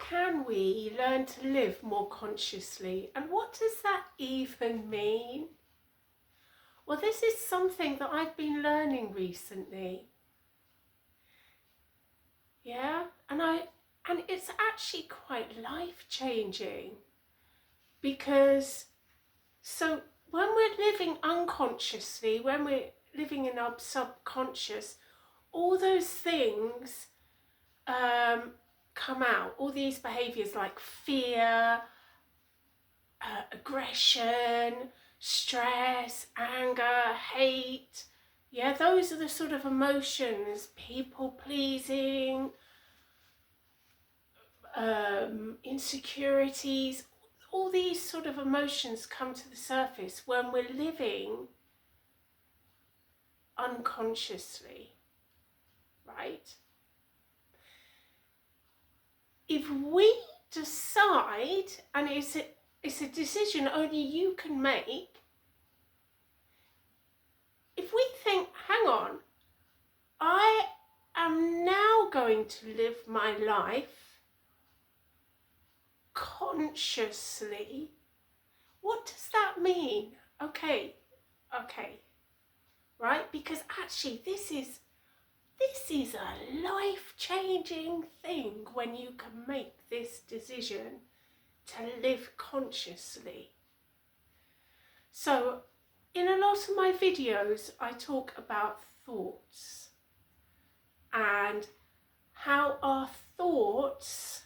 can we learn to live more consciously? And what does that even mean? Well, this is something that I've been learning recently. Yeah, and it's actually quite life-changing, because so when we're living unconsciously, when we're living in our subconscious, all those things come out, all these behaviours like fear, aggression, stress, anger, hate. Yeah, those are the sort of emotions, people pleasing, insecurities, all these sort of emotions come to the surface when we're living unconsciously, right? If we decide, and it's a decision only you can make, if we think, hang on, I am now going to live my life consciously, what does that mean? Okay, right? Because actually this is a life-changing thing when you can make this decision to live consciously. So in a lot of my videos I talk about thoughts and how our thoughts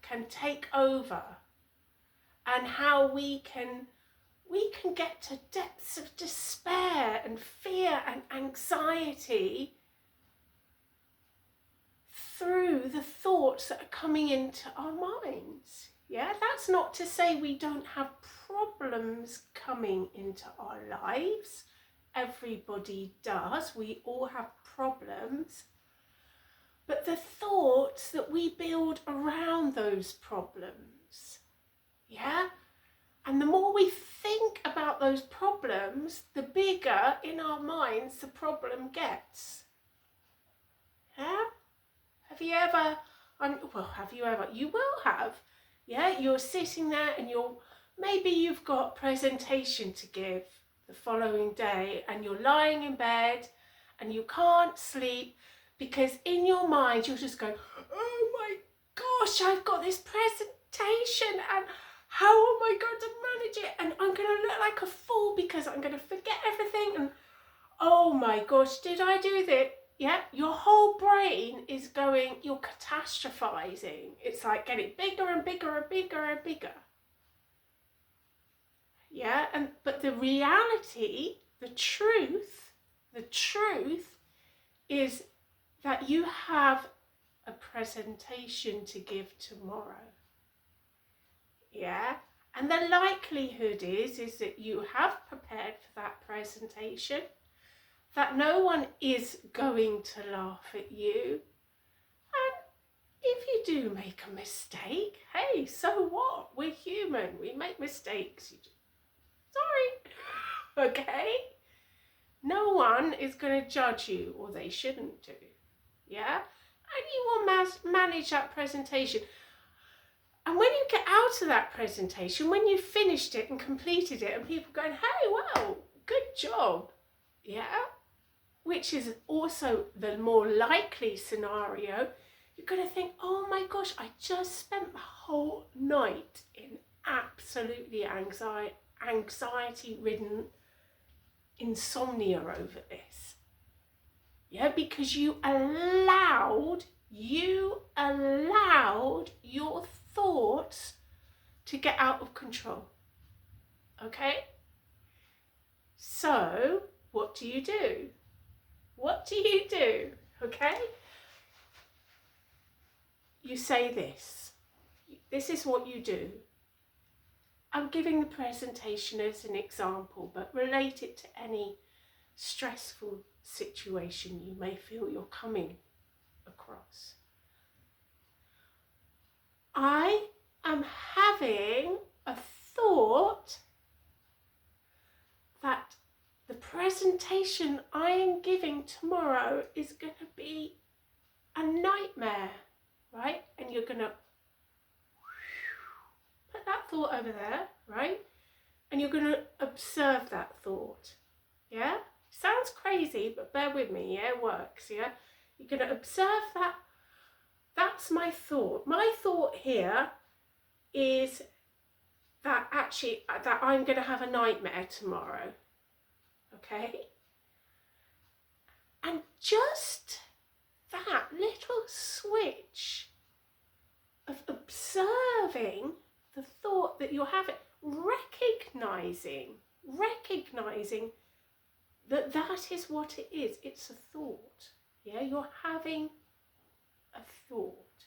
can take over, and how we can get to depths of despair and fear and anxiety through the thoughts that are coming into our minds. Yeah, that's not to say we don't have problems coming into our lives. Everybody does. We all have problems. But the thoughts that we build around those problems, yeah? And the more we think about those problems, the bigger in our minds the problem gets. Yeah? Have you ever, you will have, yeah? You're sitting there and maybe you've got a presentation to give the following day, and you're lying in bed and you can't sleep because in your mind you're just going, oh my gosh, I've got this presentation and how am I going to manage it? And I'm going to look like a fool because I'm going to forget everything. And oh my gosh, did I do that? Yeah, your whole brain is going, you're catastrophizing. It's like getting bigger and bigger and bigger and bigger. Yeah, but the reality, the truth is that you have a presentation to give tomorrow. Yeah, and the likelihood is that you have prepared for that presentation, that no one is going to laugh at you, and if you do make a mistake, hey, so what? We're human, we make mistakes. Sorry, okay? No one is going to judge you, or they shouldn't do, yeah? And you will manage that presentation. And when you get out of that presentation, when you've finished it and completed it, and people going, hey, wow, good job, yeah? Which is also the more likely scenario, you're going to think, oh my gosh, I just spent the whole night in absolutely anxiety-ridden insomnia over this. Yeah, because you allowed your thoughts to get out of control. Okay? So, what do you do? What do you do? Okay? You say this. This is what you do. I'm giving the presentation as an example, but relate it to any stressful situation you may feel you're coming across. I am having a thought that the presentation I am giving tomorrow is going to be a nightmare, right? you're going to put that thought over there, right? And you're going to observe that thought, yeah? Sounds crazy, but bear with me, yeah? It works, yeah? You're going to observe that. That's my thought. My thought here is that actually, that I'm going to have a nightmare tomorrow, okay? And just that little switch of observing the thought that you're having, recognizing that that is what it is. It's a thought. Yeah, you're having a thought.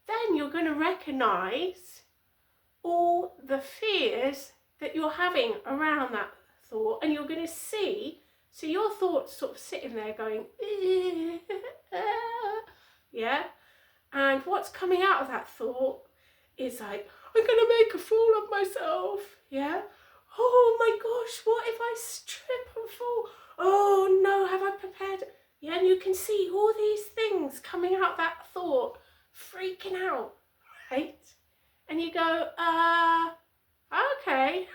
Then you're going to recognize all the fears that you're having around that thought, and you're going to see, so your thoughts sort of sitting there going, yeah, and what's coming out of that thought is like, I'm going to make a fool of myself, yeah? Oh my gosh, what if I strip and fall? Oh no, have I prepared? Yeah, and you can see all these things coming out that thought, freaking out, right? And you go, okay,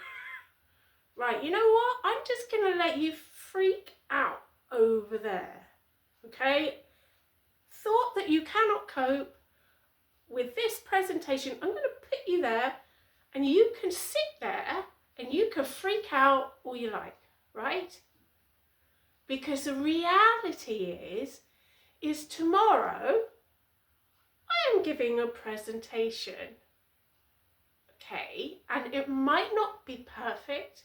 right, you know what? I'm just going to let you freak out over there, okay? Thought that you cannot cope with this presentation. I'm going to put you there, and you can sit there and you can freak out all you like, right? Because the reality is tomorrow I am giving a presentation, okay? And it might not be perfect,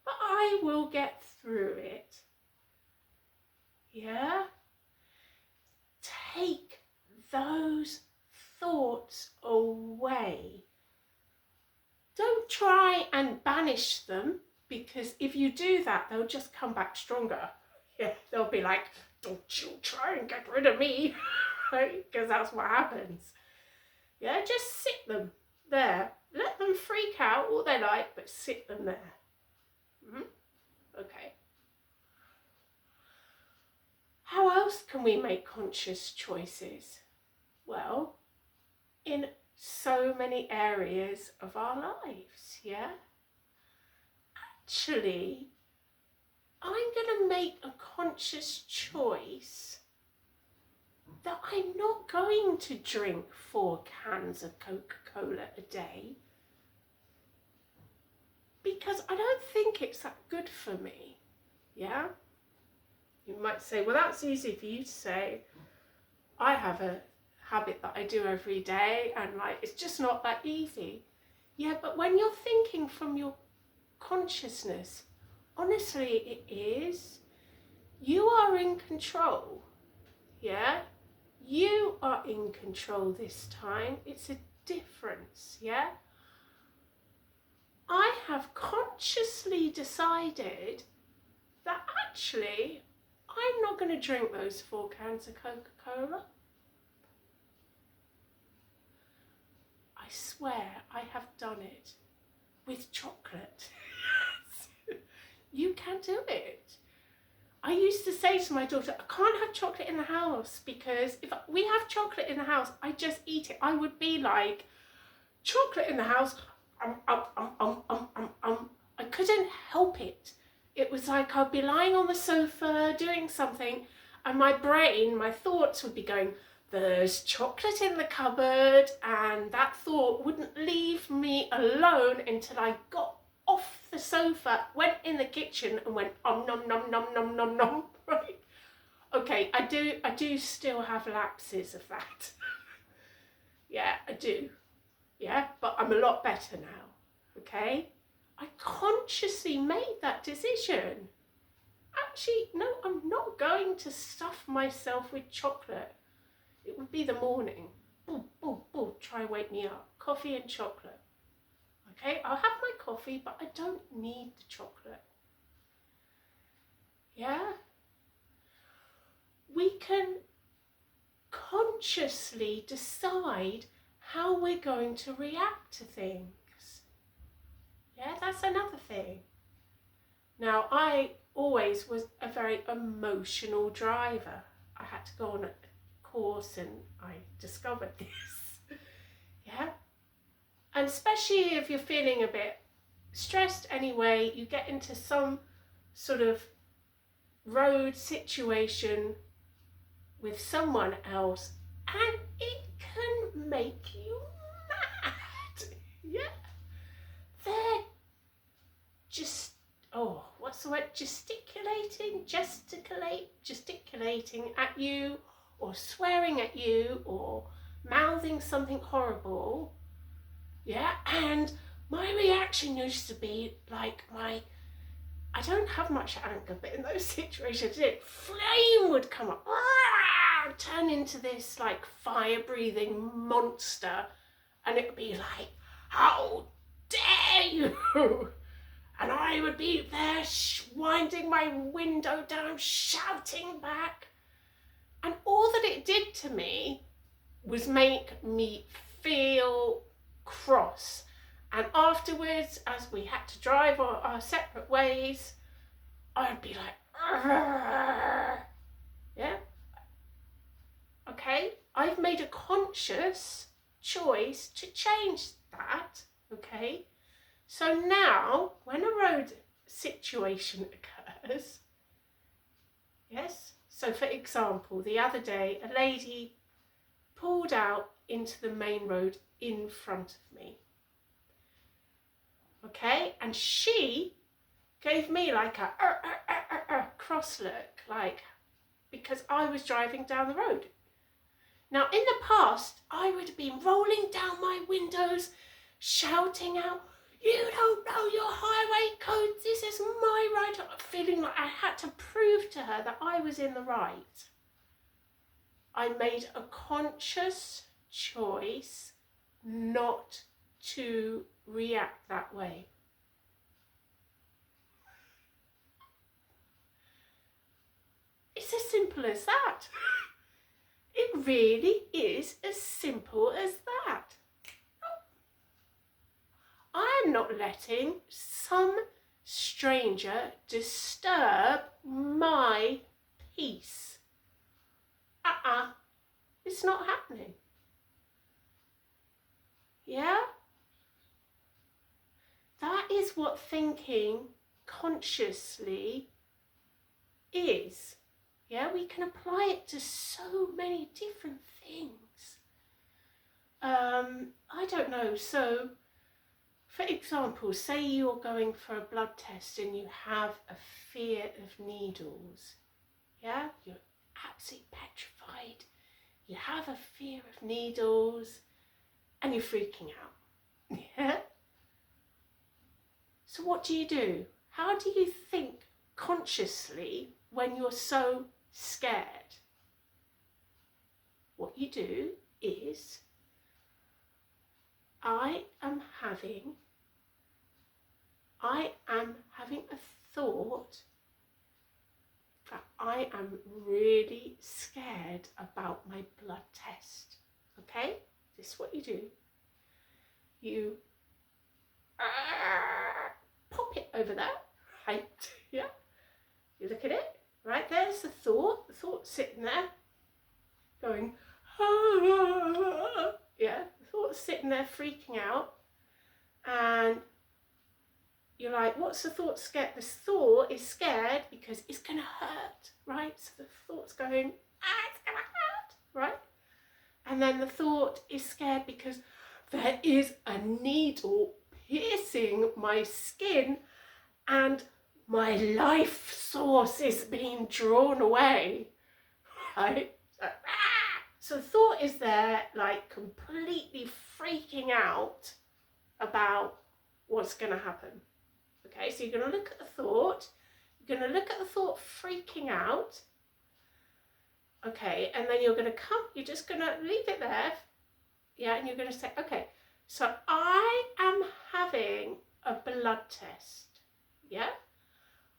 but I will get through it. Yeah? Take those thoughts away. Don't try and banish them, because if you do that, they'll just come back stronger. Yeah, they'll be like, don't you try and get rid of me, right? Because that's what happens. Yeah, just sit them there. Let them freak out all they like, but sit them there. Okay. How else can we make conscious choices? Well, in so many areas of our lives, yeah? Actually, I'm going to make a conscious choice that I'm not going to drink 4 cans of Coca-Cola a day, because I don't think it's that good for me, yeah? You might say, well, that's easy for you to say. I have a habit that I do every day, and like, it's just not that easy. Yeah, but when you're thinking from your consciousness, honestly, it is. You are in control, yeah? You are in control this time. It's a difference, yeah? I have consciously decided that actually I'm not going to drink those 4 cans of Coca-Cola. I swear I have done it with chocolate. You can do it. I used to say to my daughter, I can't have chocolate in the house, because if we have chocolate in the house, I just eat it. I would be like, chocolate in the house, I couldn't help it. It was like I'd be lying on the sofa doing something, and my brain, my thoughts would be going, there's chocolate in the cupboard, and that thought wouldn't leave me alone until I got off the sofa, went in the kitchen and went nom nom nom nom nom nom, right? Okay, I do still have lapses of that. Yeah, I do. Yeah, but I'm a lot better now, okay? I consciously made that decision. Actually, no, I'm not going to stuff myself with chocolate. It would be the morning. Boom, boom, boom, try and wake me up. Coffee and chocolate. Okay, I'll have my coffee, but I don't need the chocolate. Yeah? We can consciously decide how we're going to react to things. Yeah, that's another thing. Now, I always was a very emotional driver. I had to go on course and I discovered this. Yeah. And especially if you're feeling a bit stressed anyway, you get into some sort of road situation with someone else and it can make you mad. Yeah. They're just, what's the word? Gesticulating at you, or swearing at you, or mouthing something horrible. Yeah, and my reaction used to be like I don't have much anger, but in those situations, flame would come up, turn into this like fire-breathing monster, and it would be like, how dare you? And I would be there winding my window down, shouting back. And all that it did to me was make me feel cross. And afterwards, as we had to drive our separate ways, I'd be like, argh. Yeah? Okay? I've made a conscious choice to change that, okay? So now, when a road situation occurs, yes, so for example, the other day, a lady pulled out into the main road in front of me, okay, and she gave me like a cross look, like, because I was driving down the road. Now, in the past, I would have been rolling down my windows, shouting out, "You don't know your highway codes, this is my right," feeling like I had to prove to her that I was in the right. I made a conscious choice not to react that way. It's as simple as that. It really is as simple as that. I'm not letting some stranger disturb my peace. It's not happening. Yeah? That is what thinking consciously is. Yeah, we can apply it to so many different things. I don't know, so for example, say you're going for a blood test and you have a fear of needles. Yeah, you're absolutely petrified. You have a fear of needles and you're freaking out. Yeah? So what do? How do you think consciously when you're so scared? What you do is, I am having a thought that I am really scared about my blood test. Okay? This is what you do. You pop it over there, right? Yeah? You look at it, right? There's the thought's sitting there, going, yeah, the thought's sitting there freaking out, and you're like, what's the thought scared? This thought is scared because it's going to hurt, right? So the thought's going, it's going to hurt, right? And then the thought is scared because there is a needle piercing my skin and my life source is being drawn away, right? So thought is there, like, completely freaking out about what's going to happen. Okay, so you're going to look at the thought, you're going to look at the thought freaking out, okay, and then you're just going to leave it there, yeah, and you're going to say, okay, so I am having a blood test, yeah,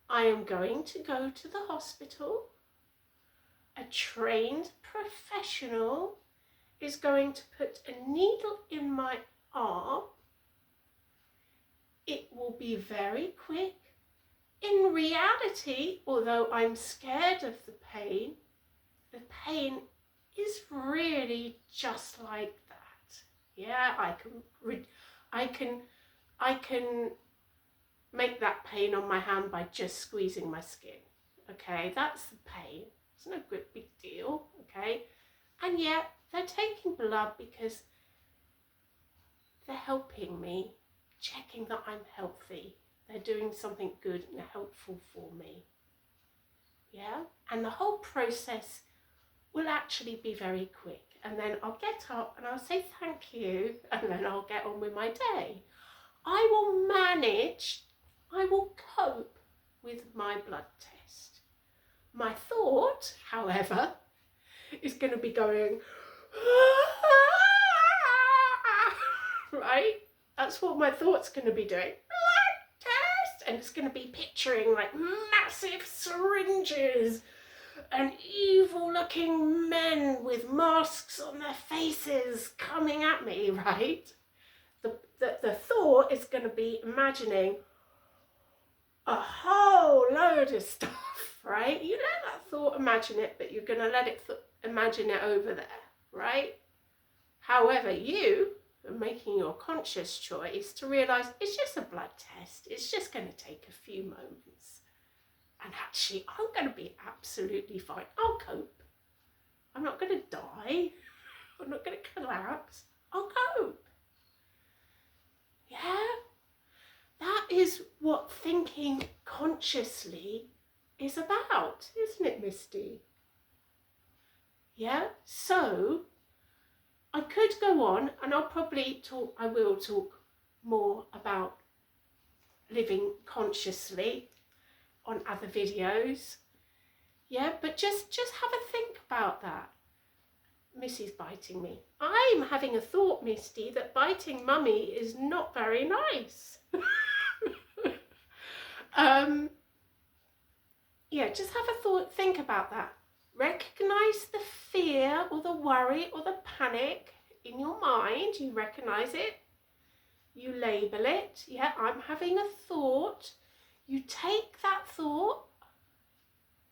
I am going to go to the hospital, a trained professional is going to put a needle in my arm. It will be very quick. In reality, although I'm scared of the pain is really just like that. Yeah, I can make that pain on my hand by just squeezing my skin. Okay, that's the pain. It's no good big deal. Okay, and yet they're taking blood because they're helping me, checking that I'm healthy. They're doing something good and helpful for me. Yeah, and the whole process will actually be very quick. And then I'll get up and I'll say thank you, and then I'll get on with my day. I will manage, I will cope with my blood test. My thought, however, is going to be going, right? That's what my thought's going to be doing. Blood test! And it's going to be picturing like massive syringes and evil looking men with masks on their faces coming at me, right? The thought is going to be imagining a whole load of stuff, right? You let that thought imagine it, but you're going to let it imagine it over there, right? However, you are making your conscious choice to realise it's just a blood test. It's just going to take a few moments. And actually, I'm going to be absolutely fine. I'll cope. I'm not going to die. I'm not going to collapse. I'll cope. Yeah? That is what thinking consciously is about, isn't it, Misty? Yeah? So, I could go on, and I will talk more about living consciously on other videos. Yeah, but just have a think about that. Missy's biting me. I'm having a thought, Misty, that biting Mummy is not very nice. Yeah, just have a thought, think about that. Recognise the fear or the worry or the panic in your mind. You recognise it. You label it. Yeah, I'm having a thought. You take that thought.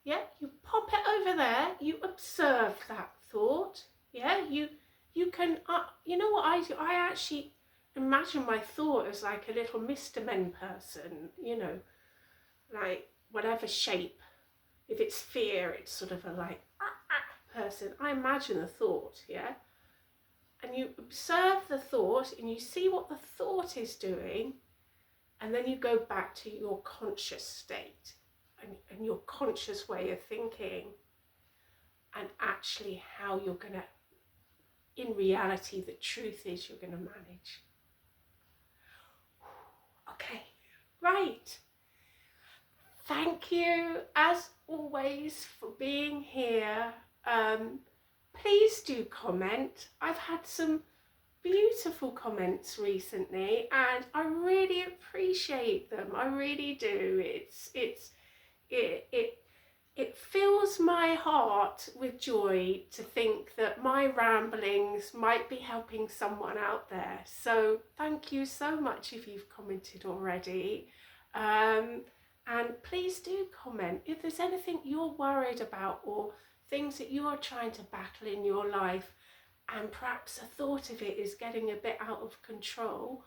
Yeah, you pop it over there. You observe that thought. Yeah, you can, you know what I do? I actually imagine my thought as like a little Mr. Men person, you know, like whatever shape. If it's fear, it's sort of a like person. I imagine the thought, yeah? And you observe the thought and you see what the thought is doing, and then you go back to your conscious state and your conscious way of thinking, and actually how you're going to, in reality, the truth is you're going to manage. Okay, right. Thank you, as always, for being here. Please do comment. I've had some beautiful comments recently, and I really appreciate them. I really do. It fills my heart with joy to think that my ramblings might be helping someone out there. So thank you so much if you've commented already. And please do comment if there's anything you're worried about or things that you are trying to battle in your life, and perhaps a thought of it is getting a bit out of control.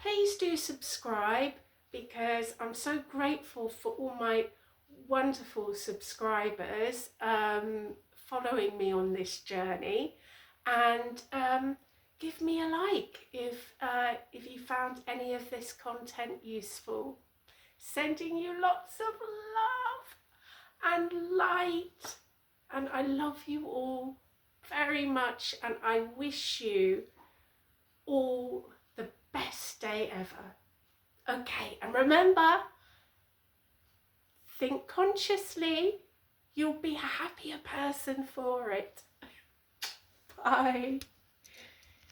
Please do subscribe, because I'm so grateful for all my wonderful subscribers following me on this journey. And give me a like if you found any of this content useful. Sending you lots of love and light, and I love you all very much, and I wish you all the best day ever. Okay, and remember, think consciously, you'll be a happier person for it. Bye.